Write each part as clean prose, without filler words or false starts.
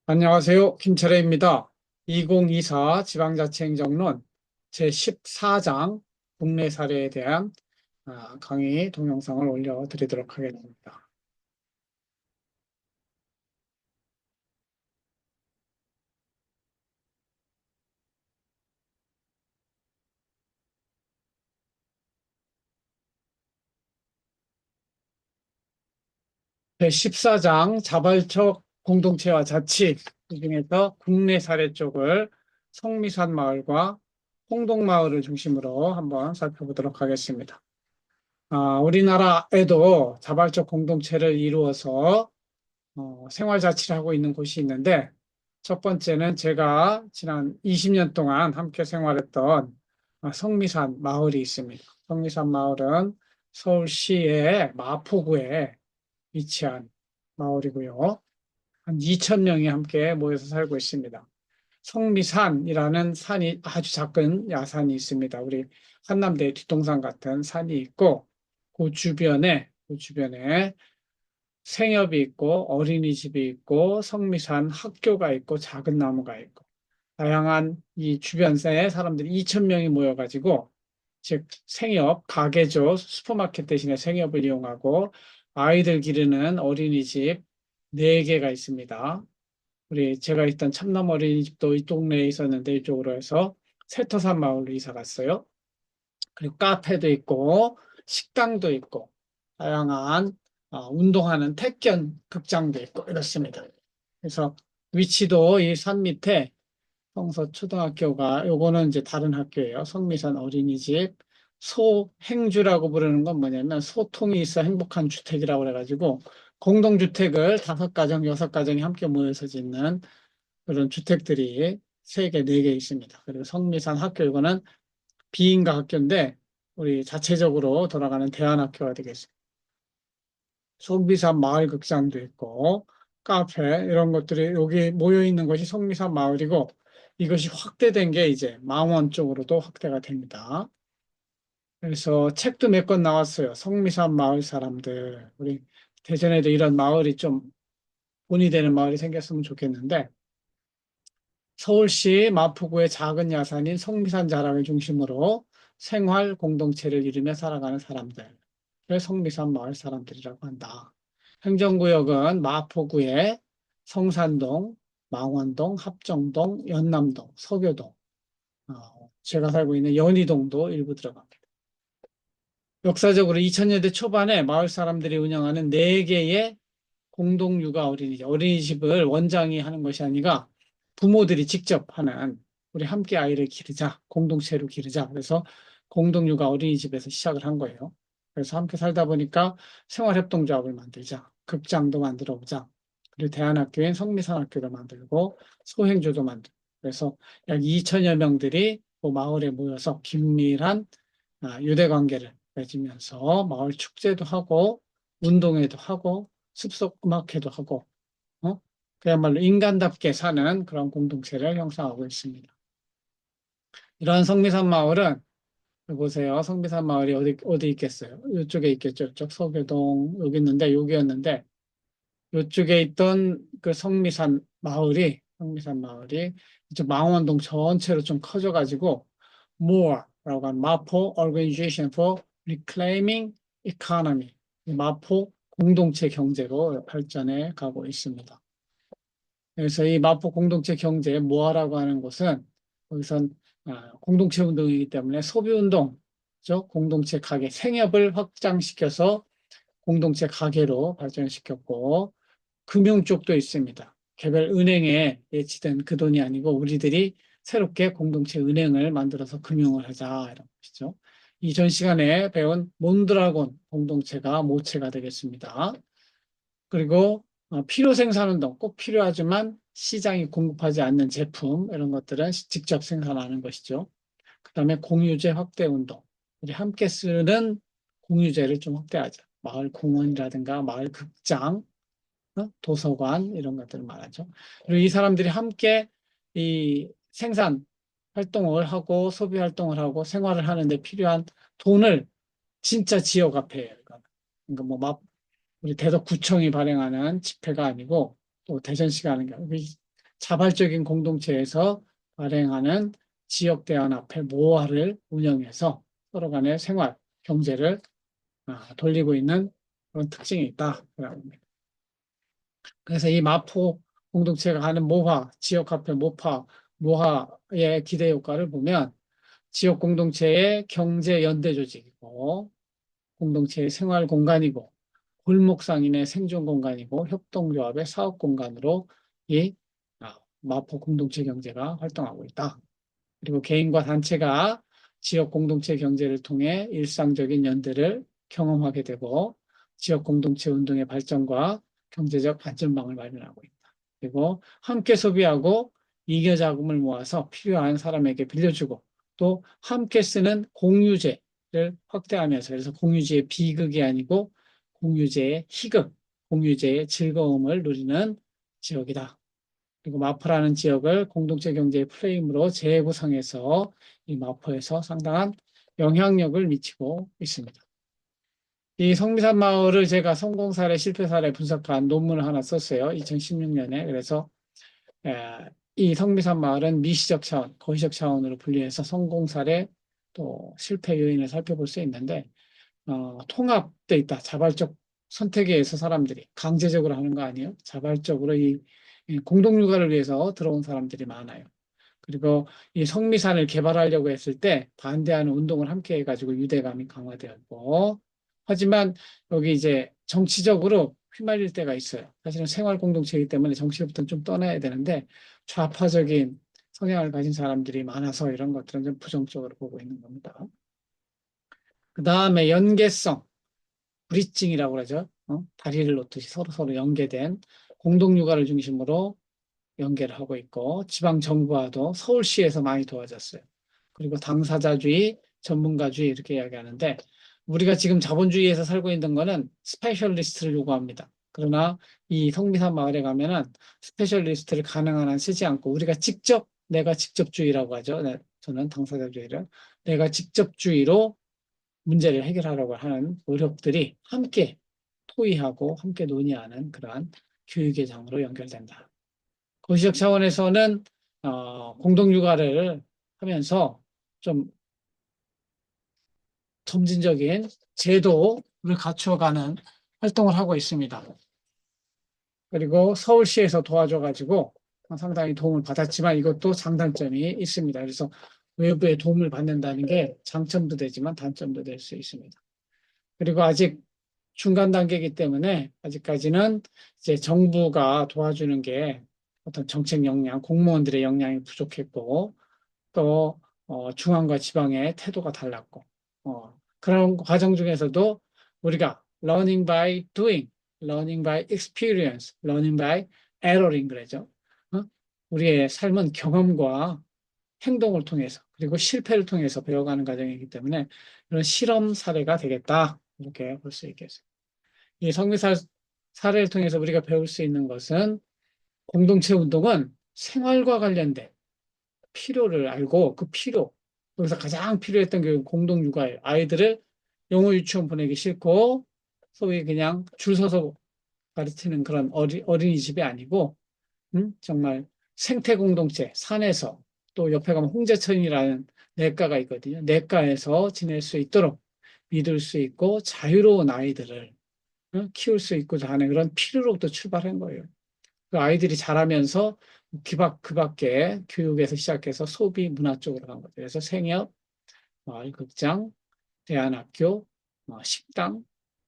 안녕하세요. 김철애입니다. 2024 지방자치행정론 제14장 국내 사례에 대한 강의 동영상을 올려드리도록 하겠습니다. 제14장 자발적 공동체와 자치 그 중에서 국내 사례 쪽을 성미산 마을과 홍동마을을 중심으로 한번 살펴보도록 하겠습니다. 우리나라에도 자발적 공동체를 이루어서 생활자치를 하고 있는 곳이 있는데, 첫 번째는 제가 지난 20년 동안 함께 생활했던 성미산 마을이 있습니다. 성미산 마을은 서울시의 마포구에 위치한 마을이고요. 한 2천 명이 함께 모여서 살고 있습니다. 성미산이라는 산이 아주 작은 야산이 있습니다. 우리 한남대 뒷동산 같은 산이 있고, 그 주변에 생협이 있고 어린이집이 있고 성미산 학교가 있고 작은 나무가 있고 다양한 이 주변에 사람들이 2천 명이 모여가지고 즉 생협 가게죠. 슈퍼마켓 대신에 생협을 이용하고 아이들 기르는 어린이집 4개가 있습니다. 우리 제가 있던 참남 어린이집도 이 동네에 있었는데 이쪽으로 해서 세터산 마을로 이사 갔어요. 그리고 카페도 있고 식당도 있고 다양한 운동하는 택견 극장도 있고 이렇습니다. 그래서 위치도 이 산 밑에 성서초등학교가 요거는 이제 다른 학교예요. 성미산 어린이집 소행주라고 부르는 건 뭐냐면 소통이 있어 행복한 주택이라고 그래가지고 공동주택을 5가정, 6가정이 함께 모여서 짓는 그런 주택들이 3개, 4개 있습니다. 그리고 성미산 학교 이거는 비인가 학교인데 우리 자체적으로 돌아가는 대안학교가 되겠습니다. 속비산 마을 극장도 있고 카페 이런 것들이 여기 모여 있는 것이 속비산 마을이고 이것이 확대된 게 이제 망원 쪽으로도 확대가 됩니다. 그래서 책도 몇 권 나왔어요. 속미산 마을 사람들 우리 대전에도 이런 마을이 좀 본이 되는 마을이 생겼으면 좋겠는데 서울시 마포구의 작은 야산인 성미산 자락을 중심으로 생활 공동체를 이루며 살아가는 사람들을 성미산 마을 사람들이라고 한다. 행정구역은 마포구의 성산동, 망원동, 합정동, 연남동, 서교동, 제가 살고 있는 연희동도 일부 들어갑니다. 역사적으로 2000년대 초반에 마을 사람들이 운영하는 4개의 공동육아 어린이집을 원장이 하는 것이 아니라 부모들이 직접 하는 우리 함께 아이를 기르자, 공동체로 기르자. 그래서 공동육아 어린이집에서 시작을 한 거예요. 그래서 함께 살다 보니까 생활협동조합을 만들자, 극장도 만들어 보자. 그리고 대안학교인 성미산학교를 만들고 소행조도 만들고 그래서 약 2천여 명들이 그 마을에 모여서 긴밀한 유대관계를 맺으면서 마을 축제도 하고 운동회도 하고 숲속 음악회도 하고 그야말로 인간답게 사는 그런 공동체를 형성하고 있습니다. 이러한 성미산 마을은 보세요. 성미산 마을이 어디 있겠어요? 이쪽에 있겠죠. 이쪽 서교동 여기 있는데 여기였는데 이쪽에 있던 그 성미산 마을이 이쪽 망원동 전체로 좀 커져가지고 MORE라고 하는 마포 Organization for Reclaiming Economy 마포 공동체 경제로 발전해 가고 있습니다. 그래서 이 마포 공동체 경제 모아라고 하는 것은 거기선 공동체 운동이기 때문에 소비 운동, 죠 공동체 가게 생협을 확장시켜서 공동체 가게로 발전시켰고 금융 쪽도 있습니다. 개별 은행에 예치된 그 돈이 아니고 우리들이 새롭게 공동체 은행을 만들어서 금융을 하자 이런 것이죠. 이전 시간에 배운 몬드라곤 공동체가 모체가 되겠습니다. 그리고 필요 생산운동 꼭 필요하지만 시장이 공급하지 않는 제품 이런 것들은 직접 생산하는 것이죠. 그다음에 공유제 확대 운동. 우리 함께 쓰는 공유제를 좀 확대하자. 마을 공원이라든가 마을 극장, 도서관 이런 것들을 말하죠. 그리고 이 사람들이 함께 이 생산 활동을 하고 소비 활동을 하고 생활을 하는데 필요한 돈을 진짜 지역 화폐예요 그러니까 뭐 우리 대덕구청이 발행하는 지폐가 아니고 또 대전시가 하는 게 아니고 자발적인 공동체에서 발행하는 지역대안화폐 모화를 운영해서 서로 간의 생활, 경제를 돌리고 있는 그런 특징이 있다. 그래서 이 마포 공동체가 하는 모화, 지역화폐 모화의 기대 효과를 보면 지역 공동체의 경제 연대 조직이고 공동체의 생활 공간이고 골목상인의 생존 공간이고 협동조합의 사업 공간으로 이 마포 공동체 경제가 활동하고 있다. 그리고 개인과 단체가 지역 공동체 경제를 통해 일상적인 연대를 경험하게 되고 지역 공동체 운동의 발전과 경제적 안전망을 마련하고 있다. 그리고 함께 소비하고 잉여 자금을 모아서 필요한 사람에게 빌려주고 또 함께 쓰는 공유제를 확대하면서 그래서 공유제의 비극이 아니고 공유제의 희극, 공유제의 즐거움을 누리는 지역이다. 그리고 마포라는 지역을 공동체 경제의 프레임으로 재구성해서 이 마포에서 상당한 영향력을 미치고 있습니다. 이 성미산 마을을 제가 성공 사례, 실패 사례 분석한 논문을 하나 썼어요. 2016년에. 그래서 이 성미산 마을은 미시적 차원, 거시적 차원으로 분리해서 성공 사례 또 실패 요인을 살펴볼 수 있는데 통합돼 있다. 자발적 선택에 의해서 사람들이 강제적으로 하는 거 아니에요? 자발적으로 이 공동 육아를 위해서 들어온 사람들이 많아요. 그리고 이 성미산을 개발하려고 했을 때 반대하는 운동을 함께 해가지고 유대감이 강화되었고, 하지만 여기 이제 정치적으로 휘말릴 때가 있어요. 사실은 생활 공동체이기 때문에 정치부터는 좀 떠나야 되는데 좌파적인 성향을 가진 사람들이 많아서 이런 것들은 좀 부정적으로 보고 있는 겁니다. 그 다음에 연계성, 브리징이라고 그러죠. 다리를 놓듯이 서로 연계된 공동 육아를 중심으로 연계를 하고 있고 지방 정부와도 서울시에서 많이 도와줬어요. 그리고 당사자주의, 전문가주의 이렇게 이야기하는데 우리가 지금 자본주의에서 살고 있는 거는 스페셜리스트를 요구합니다. 그러나 이 성미산 마을에 가면은 스페셜리스트를 가능한 한 쓰지 않고 우리가 직접 내가 직접주의라고 하죠. 네, 저는 당사자주의를 내가 직접주의로 문제를 해결하려고 하는 노력들이 함께 토의하고 함께 논의하는 그러한 교육의 장으로 연결된다. 거시적 차원에서는 공동육아를 하면서 좀 점진적인 제도를 갖추어가는 활동을 하고 있습니다. 그리고 서울시에서 도와줘가지고 상당히 도움을 받았지만 이것도 장단점이 있습니다. 그래서 외부의 도움을 받는다는 게 장점도 되지만 단점도 될 수 있습니다. 그리고 아직 중간 단계이기 때문에 아직까지는 이제 정부가 도와주는 게 어떤 정책 역량, 공무원들의 역량이 부족했고 또 중앙과 지방의 태도가 달랐고 그런 과정 중에서도 우리가 learning by doing, learning by experience, learning by erroring 그러죠. 우리의 삶은 경험과 행동을 통해서 그리고 실패를 통해서 배워가는 과정이기 때문에 그런 실험 사례가 되겠다 이렇게 볼 수 있겠습니다. 이 성미사 사례를 통해서 우리가 배울 수 있는 것은 공동체 운동은 생활과 관련된 필요를 알고 그 필요, 여기서 가장 필요했던 게 공동 육아예요. 아이들을 영어 유치원 보내기 싫고 소위 그냥 줄 서서 가르치는 그런 어린이집이 아니고 정말 생태 공동체, 산에서 또 옆에 가면 홍제천이라는 냇가가 있거든요. 냇가에서 지낼 수 있도록 믿을 수 있고 자유로운 아이들을 키울 수 있고자 하는 그런 필요로부터 출발한 거예요. 그 아이들이 자라면서 그 밖에 교육에서 시작해서 소비 문화 쪽으로 간 거죠. 그래서 생협, 마을극장, 대안학교, 식당,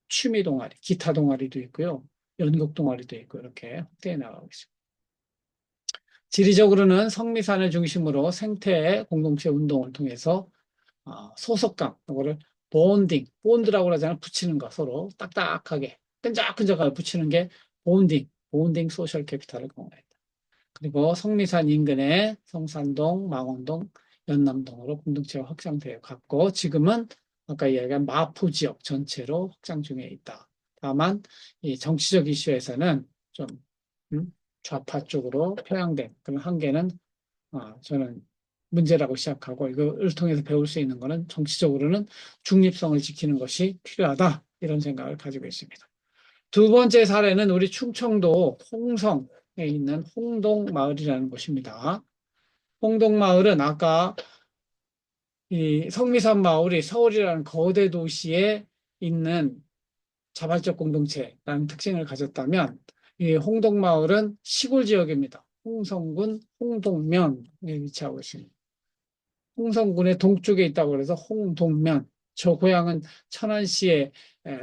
취미 동아리, 기타 동아리도 있고요. 연극 동아리도 있고 이렇게 확대해 나가고 있습니다. 지리적으로는 성미산을 중심으로 생태 공동체 운동을 통해서 소속감, 이거를 본드라고 하잖아요. 붙이는 거 서로 딱딱하게 끈적끈적하게 붙이는 게 본딩 소셜 캐피탈을 공유했다. 그리고 성미산 인근의 성산동, 망원동, 연남동으로 공동체가 확장되어 갔고 지금은 아까 이야기한 마포 지역 전체로 확장 중에 있다. 다만 이 정치적 이슈에서는 좀 좌파 쪽으로 편향된 그런 한계는 저는 문제라고 시작하고 이걸 통해서 배울 수 있는 것은 정치적으로는 중립성을 지키는 것이 필요하다 이런 생각을 가지고 있습니다. 두 번째 사례는 우리 충청도 홍성 있는 홍동마을이라는 곳입니다. 홍동마을은 아까 이 성미산 마을이 서울이라는 거대 도시에 있는 자발적 공동체라는 특징을 가졌다면 이 홍동마을은 시골 지역입니다. 홍성군 홍동면에 위치하고 있습니다. 홍성군의 동쪽에 있다고 그래서 홍동면. 저 고향은 천안시의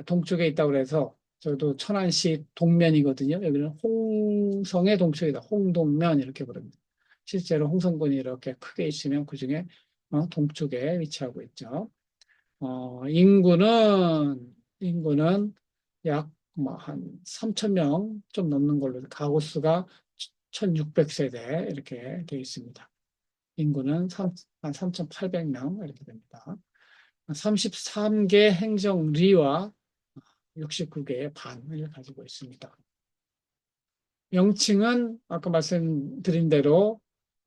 동쪽에 있다고 그래서 저도 천안시 동면이거든요. 여기는 홍성의 동쪽이다. 홍동면 이렇게 부릅니다. 실제로 홍성군이 이렇게 크게 있으면 그중에 동쪽에 위치하고 있죠. 인구는 약 뭐 한 3천 명 좀 넘는 걸로 가구 수가 1,600세대 이렇게 되어 있습니다. 인구는 한 3,800명 이렇게 됩니다. 33개 행정리와 69개의 반을 가지고 있습니다. 명칭은 아까 말씀드린 대로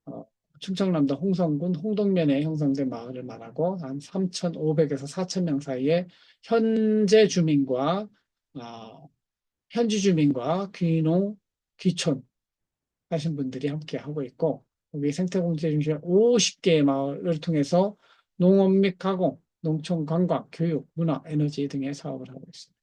어, 충청남도 홍성군 홍동면에 형성된 마을을 말하고 한 3,500에서 4천 명 사이에 현재 주민과 현지 주민과 귀농, 귀촌 하신 분들이 함께 하고 있고 여기 생태공제 중심 50개의 마을을 통해서 농업 및 가공, 농촌 관광, 교육, 문화, 에너지 등의 사업을 하고 있습니다.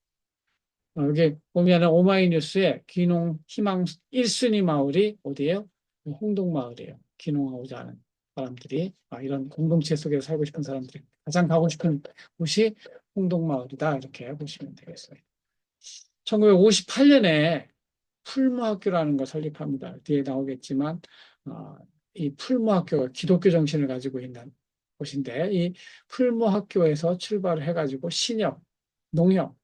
여기 보면은 오마이뉴스에 귀농 희망 1순위 마을이 어디예요? 홍동마을이에요. 귀농하고자 하는 사람들이 이런 공동체 속에 살고 싶은 사람들이 가장 가고 싶은 곳이 홍동마을이다 이렇게 보시면 되겠어요. 1958년에 풀무학교라는 걸 설립합니다. 뒤에 나오겠지만 어, 이 풀무학교가 기독교 정신을 가지고 있는 곳인데 이 풀무학교에서 출발을 해가지고 신협, 농협,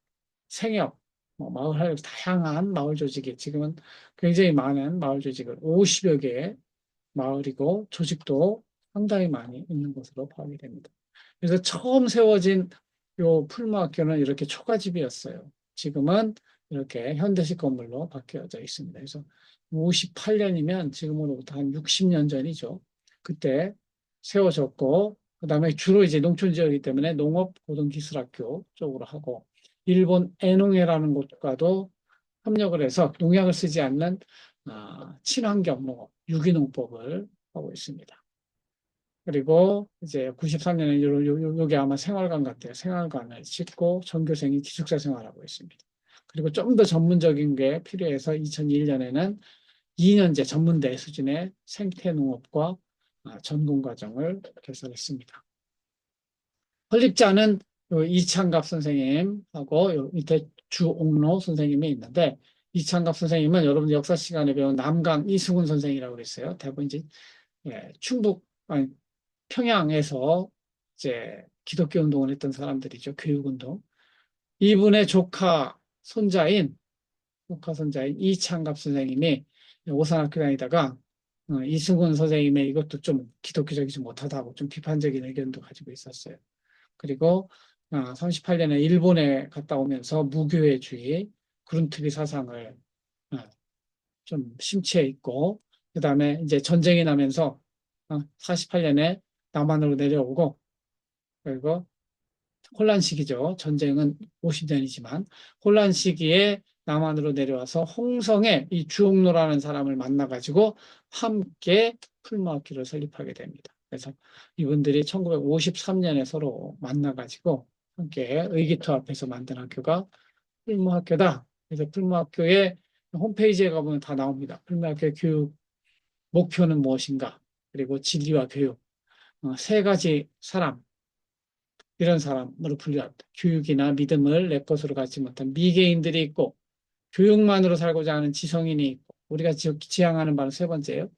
생협, 마을 다양한 마을 조직이 지금은 굉장히 많은 마을 조직을 50여 개의 마을이고 조직도 상당히 많이 있는 것으로 파악이 됩니다. 그래서 처음 세워진 요 풀무학교는 이렇게 초가집이었어요. 지금은 이렇게 현대식 건물로 바뀌어져 있습니다. 그래서 58년이면 지금으로부터 한 60년 전이죠. 그때 세워졌고, 그 다음에 주로 이제 농촌 지역이기 때문에 농업 고등기술학교 쪽으로 하고, 일본 에농해라는 곳과도 협력을 해서 농약을 쓰지 않는 친환경 농업, 유기농법을 하고 있습니다. 그리고 이제 93년에 요게 아마 생활관 같아요. 생활관을 짓고 전교생이 기숙사 생활하고 있습니다. 그리고 좀 더 전문적인 게 필요해서 2001년에는 2년제 전문대 수준의 생태농업과 전공과정을 개설했습니다. 설립자는 이창갑 선생님하고 밑에 주옥로 선생님이 있는데 이창갑 선생님은 여러분 역사 시간에 배운 남강 이승훈 선생이라고 그랬어요. 대부분 이제 충북 아니, 평양에서 이제 기독교 운동을 했던 사람들이죠. 교육운동. 이분의 조카 손자인 이창갑 선생님이 오산학교 다니다가 이승훈 선생님의 이것도 좀 기독교적이지 못하다고 좀 비판적인 의견도 가지고 있었어요. 그리고 38년에 일본에 갔다 오면서 무교회주의, 그룬트비 사상을 좀 심취해 있고, 그 다음에 이제 전쟁이 나면서 48년에 남한으로 내려오고, 그리고 혼란 시기죠. 전쟁은 50년이지만, 혼란 시기에 남한으로 내려와서 홍성에 이 주옥로라는 사람을 만나가지고 함께 풀무학교를 설립하게 됩니다. 그래서 이분들이 1953년에 서로 만나가지고 함께 의기투합해서 만든 학교가 풀무학교다. 그래서 풀무학교의 홈페이지에 가보면 다 나옵니다. 풀무학교의 교육 목표는 무엇인가? 그리고 진리와 교육, 세 가지 사람, 이런 사람으로 분류합니다. 교육이나 믿음을 내 것으로 갖지 못한 미개인들이 있고, 교육만으로 살고자 하는 지성인이 있고, 우리가 지향하는 바는 세 번째예요.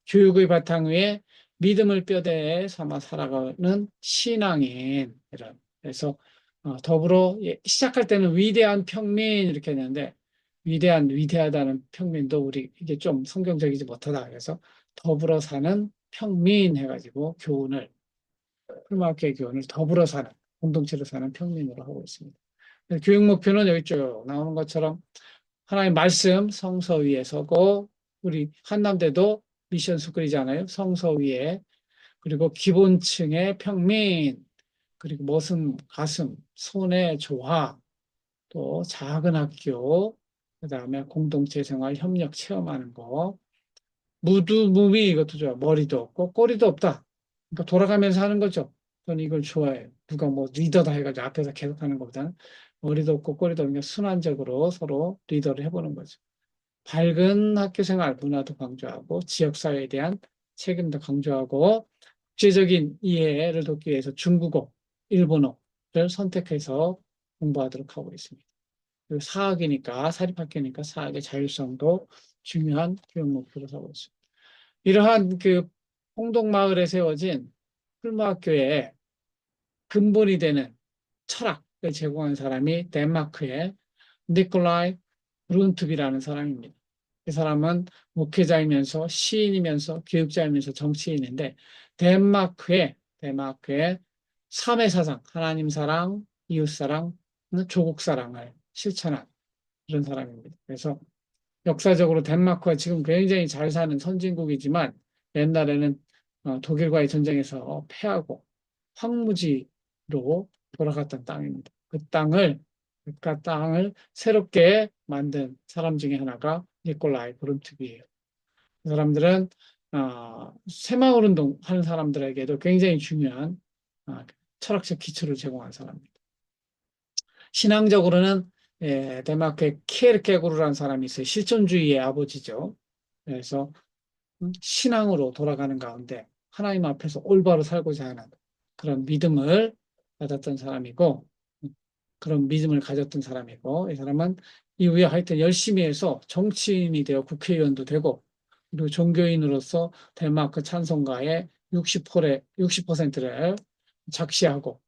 교육의 바탕 위에 믿음을 뼈대에 삼아 살아가는 신앙인, 이런. 그래서 더불어 시작할 때는 위대한 평민 이렇게 했는데 위대하다는 평민도 우리 이게 좀 성경적이지 못하다. 그래서 더불어 사는 평민 해가지고 교훈을 풀마학교의 교훈을 더불어 사는 공동체로 사는 평민으로 하고 있습니다. 교육 목표는 여기 쭉 나오는 것처럼 하나님 말씀 성서 위에 서고 우리 한남대도 미션 스쿨이잖아요. 성서 위에 그리고 기본층의 평민 그리고 머슴 가슴 손의 조화 또 작은 학교 그다음에 공동체 생활, 협력 체험하는 거. 무두무미 이것도 좋아. 머리도 없고 꼬리도 없다. 그러니까 돌아가면서 하는 거죠. 저는 이걸 좋아해요. 누가 뭐 리더다 해가지고 앞에서 계속 하는 것보다는 머리도 없고 꼬리도 없는 순환적으로 서로 리더를 해보는 거죠. 밝은 학교 생활 문화도 강조하고 지역사회에 대한 책임도 강조하고 국제적인 이해를 돕기 위해서 중국어, 일본어를 선택해서 공부하도록 하고 있습니다. 그리고 사학이니까 사립학교니까 사학의 자율성도 중요한 교육 목표로 삼고 있습니다. 이러한 그 홍동마을에 세워진 풀무학교의 근본이 되는 철학을 제공한 사람이 덴마크의 니콜라이 브룬트비라는 사람입니다. 이 사람은 목회자이면서 시인이면서 교육자이면서 정치인인데 덴마크의 삼의 사상, 하나님 사랑, 이웃 사랑, 조국 사랑을 실천한 이런 사람입니다. 그래서 역사적으로 덴마크가 지금 굉장히 잘 사는 선진국이지만 옛날에는 독일과의 전쟁에서 패하고 황무지로 돌아갔던 땅입니다. 그 땅을 새롭게 만든 사람 중에 하나가 니콜라이 브룬트비예요. 그 사람들은 새마을 운동 하는 사람들에게도 굉장히 중요한 어, 철학적 기초를 제공한 사람입니다. 신앙적으로는 덴마크의 키에르케고르라는 사람이 있어요. 실존주의의 아버지죠. 그래서 신앙으로 돌아가는 가운데 하나님 앞에서 올바로 살고자 하는 그런 믿음을 받았던 사람이고 그런 믿음을 가졌던 사람이고 이 사람은 이후에 하여튼 열심히 해서 정치인이 되어 국회의원도 되고 그리고 종교인으로서 덴마크 찬송가의 60%를 작시하고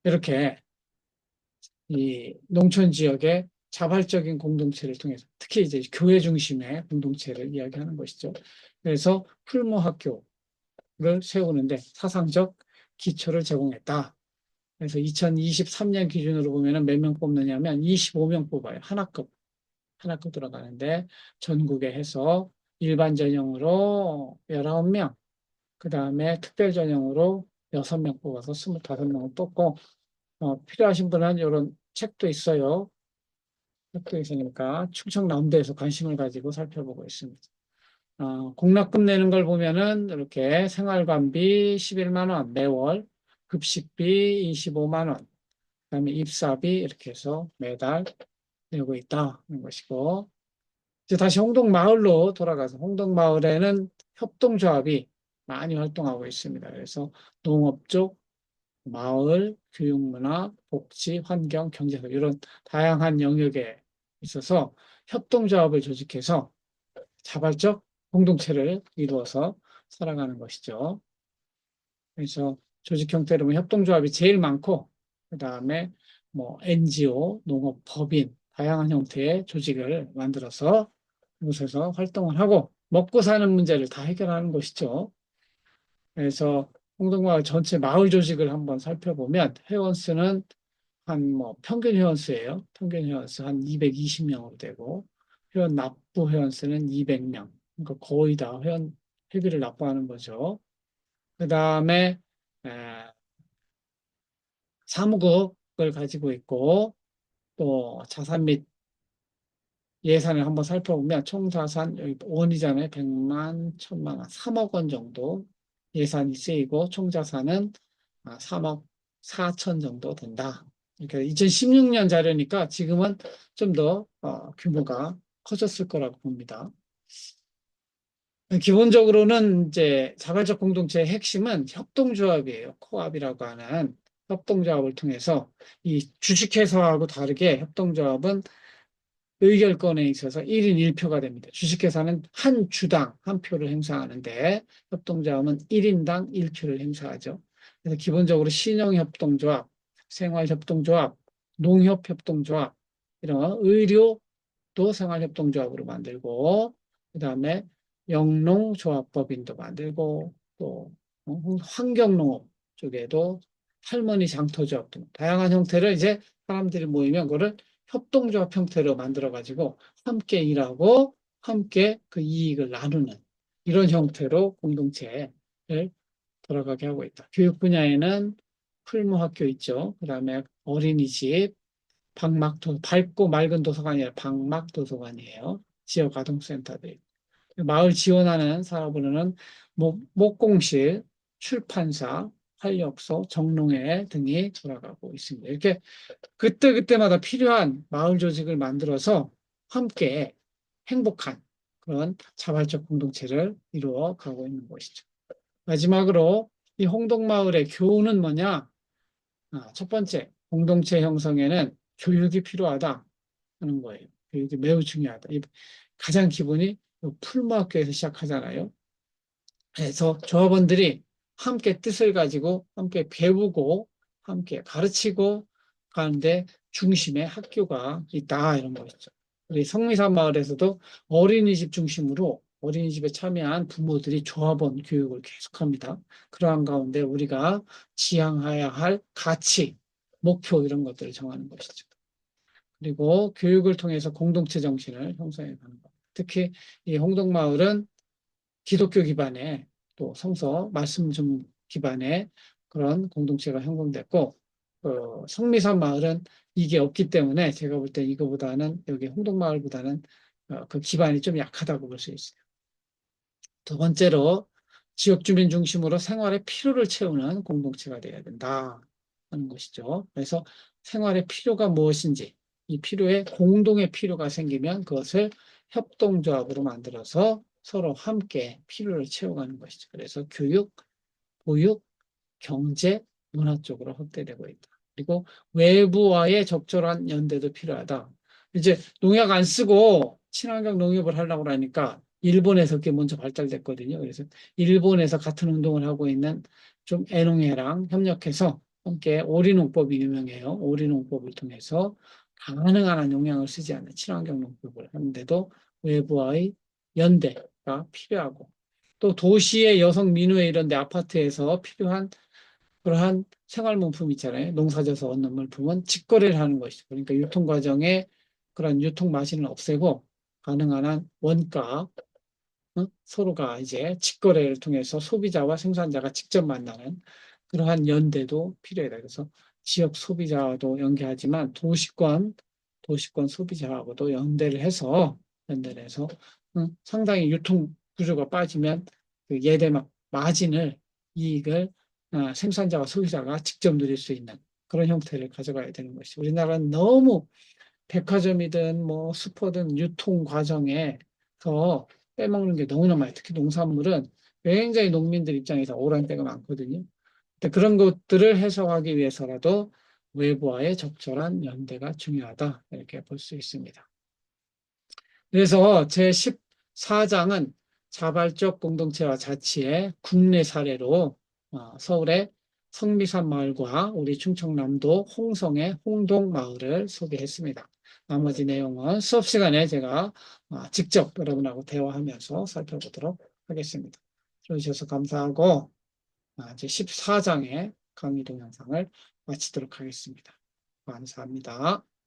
이렇게 이 농촌 지역의 자발적인 공동체를 통해서 특히 이제 교회 중심의 공동체를 이야기하는 것이죠. 그래서 풀무학교를 세우는데 사상적 기초를 제공했다. 그래서 2023년 기준으로 보면은 몇 명 뽑느냐면 25명 뽑아요. 하나급 들어가는데 전국에 해서 일반 전형으로 19명, 그 다음에 특별 전형으로 6명 뽑아서 25명을 뽑고 필요하신 분은 이런 책도 있어요. 책도 있으니까 충청남도에서 관심을 가지고 살펴보고 있습니다. 공납금 내는 걸 보면은 이렇게 생활관비 11만 원 매월, 급식비 25만 원, 그다음에 입사비 이렇게 해서 매달 내고 있다는 것이고 이제 다시 홍동마을로 돌아가서 홍동마을에는 협동조합이 많이 활동하고 있습니다. 그래서 농업 쪽, 마을, 교육문화, 복지, 환경, 경제 이런 다양한 영역에 있어서 협동조합을 조직해서 자발적 공동체를 이루어서 살아가는 것이죠. 그래서 조직 형태로 보면 협동조합이 제일 많고, 그 다음에 뭐 NGO, 농업, 법인, 다양한 형태의 조직을 만들어서 그곳에서 활동을 하고 먹고 사는 문제를 다 해결하는 것이죠. 그래서 홍동마을 전체 마을 조직을 한번 살펴보면 회원 수는 한 뭐 평균 회원 수예요. 평균 회원 수 한 220명으로 되고 납부 회원 수는 200명. 그러니까 거의 다 회비를 납부하는 거죠. 그 다음에 사무국을 가지고 있고 또 자산 및 예산을 한번 살펴보면 총 자산 여기 원이잖아요. 100만, 1000만 원, 3억 원 정도 예산이 쓰이고 총 자산은 3억 4천 정도 된다. 그러니까 2016년 자료니까 지금은 좀 더 규모가 커졌을 거라고 봅니다. 기본적으로는 이제 자발적 공동체의 핵심은 협동조합이에요. 코압이라고 하는 협동조합을 통해서 이 주식회사하고 다르게 협동조합은 의결권에 있어서 1인 1표가 됩니다. 주식회사는 한 주당 한 표를 행사하는데 협동조합은 1인당 1표를 행사하죠. 그래서 기본적으로 신용협동조합, 생활협동조합, 농협협동조합, 이런 의료도 생활협동조합으로 만들고 그다음에 영농조합법인도 만들고 또 환경농업 쪽에도 할머니 장터조합 등 다양한 형태를 이제 사람들이 모이면 그거를 협동조합 형태로 만들어가지고 함께 일하고 함께 그 이익을 나누는 이런 형태로 공동체를 돌아가게 하고 있다. 교육 분야에는 풀무학교 있죠. 그 다음에 어린이집, 밝고 맑은 도서관이 아니라 방막도서관이에요. 지역 아동센터들. 마을 지원하는 산업으로는 목공실, 출판사, 활력소, 정롱회 등이 돌아가고 있습니다. 이렇게 그때그때마다 필요한 마을 조직을 만들어서 함께 행복한 그런 자발적 공동체를 이루어 가고 있는 것이죠. 마지막으로 이 홍동마을의 교훈은 뭐냐? 첫 번째, 공동체 형성에는 교육이 필요하다 하는 거예요. 교육이 매우 중요하다. 가장 기본이 풀무학교에서 시작하잖아요. 그래서 조합원들이 함께 뜻을 가지고 함께 배우고 함께 가르치고 가는데 중심에 학교가 있다 이런 거죠. 우리 성미산 마을에서도 어린이집 중심으로 어린이집에 참여한 부모들이 조합원 교육을 계속합니다. 그러한 가운데 우리가 지향해야 할 가치, 목표 이런 것들을 정하는 것이죠. 그리고 교육을 통해서 공동체 정신을 형성해 가는 것. 특히 이 홍동마을은 기독교 기반의 또 성서 말씀 좀 기반의 그런 공동체가 형성됐고 성미산 마을은 이게 없기 때문에 제가 볼 때 이거보다는 여기 홍동마을보다는 그 기반이 좀 약하다고 볼 수 있어요. 두 번째로 지역 주민 중심으로 생활의 필요를 채우는 공동체가 되어야 된다 하는 것이죠. 그래서 생활의 필요가 무엇인지 이 필요에 공동의 필요가 생기면 그것을 협동조합으로 만들어서 서로 함께 필요를 채워가는 것이죠. 그래서 교육, 보육, 경제, 문화 쪽으로 확대되고 있다. 그리고 외부와의 적절한 연대도 필요하다. 이제 농약 안 쓰고 친환경 농업을 하려고 하니까 일본에서 그게 먼저 발달됐거든요. 그래서 일본에서 같은 운동을 하고 있는 좀 애농회랑 협력해서 함께 오리농법이 유명해요. 오리농법을 통해서 가능한 한 용량을 쓰지 않는 친환경 농법을 하는데도 외부와의 연대가 필요하고 또 도시의 여성 민우회 이런 데 아파트에서 필요한 그러한 생활용품 있잖아요. 농사져서 얻는 물품은 직거래를 하는 것이죠. 그러니까 유통 과정에 그런 유통 마진을 없애고 가능한 한 원가, 서로가 이제 직거래를 통해서 소비자와 생산자가 직접 만나는 그러한 연대도 필요하다. 그래서 지역 소비자도 연계하지만 도시권 소비자하고도 연대를 해서 상당히 유통 구조가 빠지면 그 예대막 마진을 이익을 생산자와 소비자가 직접 누릴 수 있는 그런 형태를 가져가야 되는 것이 우리나라는 너무 백화점이든 뭐 슈퍼든 유통 과정에서 빼먹는 게 너무나 많아요. 특히 농산물은 굉장히 농민들 입장에서 억울한 때가 많거든요. 근데 그런 것들을 해소하기 위해서라도 외부와의 적절한 연대가 중요하다. 이렇게 볼 수 있습니다. 그래서 제14장은 자발적 공동체와 자치의 국내 사례로 서울의 성미산 마을과 우리 충청남도 홍성의 홍동마을을 소개했습니다. 나머지 내용은 수업 시간에 제가 직접 여러분하고 대화하면서 살펴보도록 하겠습니다. 들어주셔서 감사하고 이제 14장의 강의 동영상을 마치도록 하겠습니다. 감사합니다.